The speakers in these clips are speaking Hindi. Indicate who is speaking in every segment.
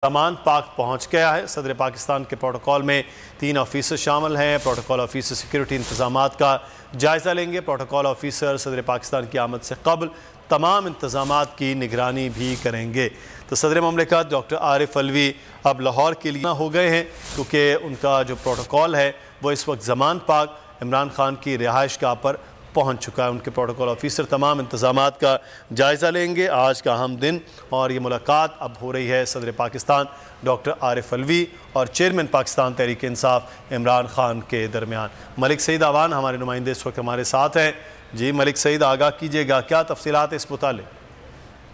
Speaker 1: सामान पाक पहुंच गया है। सदर पाकिस्तान के प्रोटोकॉल में 3 ऑफिसर शामिल हैं। प्रोटोकॉल ऑफिसर सिक्योरिटी इंतजामात का जायज़ा लेंगे। प्रोटोकॉल ऑफिसर सदर पाकिस्तान की आमद से कबल तमाम इंतजामात की निगरानी भी करेंगे। तो सदर ममलिकत डॉक्टर आरिफ अलवी अब लाहौर के लिए हो गए हैं, क्योंकि उनका जो प्रोटोकॉल है वो इस वक्त ज़मान पाक इमरान खान की रिहाइशगाह पर पहुंच चुका है। उनके प्रोटोकॉल ऑफिसर तमाम इंतजामात का जायज़ा लेंगे। आज का अहम दिन और ये मुलाकात अब हो रही है सदर पाकिस्तान डॉक्टर आरिफ अलवी और चेयरमैन पाकिस्तान तहरीक इंसाफ इमरान खान के दरमियान। मलिक सईद आवान हमारे नुमाइंदे इस वक्त हमारे साथ हैं। जी मलिक सईद, आगाह कीजिएगा, क्या तफसीलात इस मुतालिक?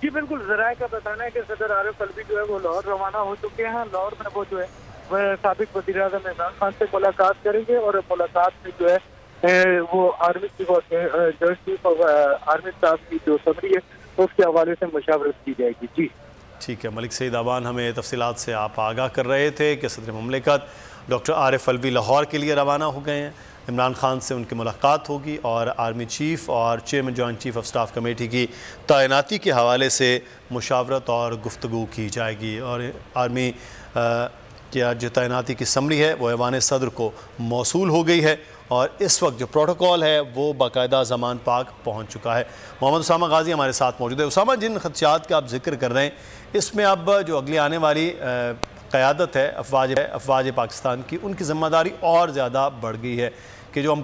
Speaker 2: जी बिल्कुल, ज़राए का बताना है कि सदर आरिफ अलवी जो है वो लाहौर रवाना हो चुके हैं। लाहौर में वो जो है वह साबिक वज़ीर आज़म इमरान खान से मुलाकात करेंगे और मुलाकात में जो है वो आर्मी चीफ और joint chief of army staff की जो समरी है उसके हवाले से मुशावरत की जाएगी। जी
Speaker 1: ठीक है, मलिक सईद आवान हमें तफसीलात से आप आगाह कर रहे थे कि सदर ममलिकत डॉक्टर आरिफ अलवी लाहौर के लिए रवाना हो गए हैं। इमरान खान से उनकी मुलाकात होगी और आर्मी चीफ़ और chairman joint chief of staff committee की तैनाती के हवाले से मुशावरत और गुफ्तगू की जाएगी। और आर्मी की जो तैनाती की समरी है वो ऐवान सदर को मौसूल हो गई है और इस वक्त जो प्रोटोकॉल है वो बाकायदा ज़मान पाक पहुँच चुका है। मोहम्मद उसामा गाजी हमारे साथ मौजूद है। उसामा, जिन खदशात का आप जिक्र कर रहे हैं, इसमें अब जो अगली आने वाली क़यादत है अफवाज पाकिस्तान की, उनकी ज़िम्मेदारी और ज़्यादा बढ़ गई है कि जो हम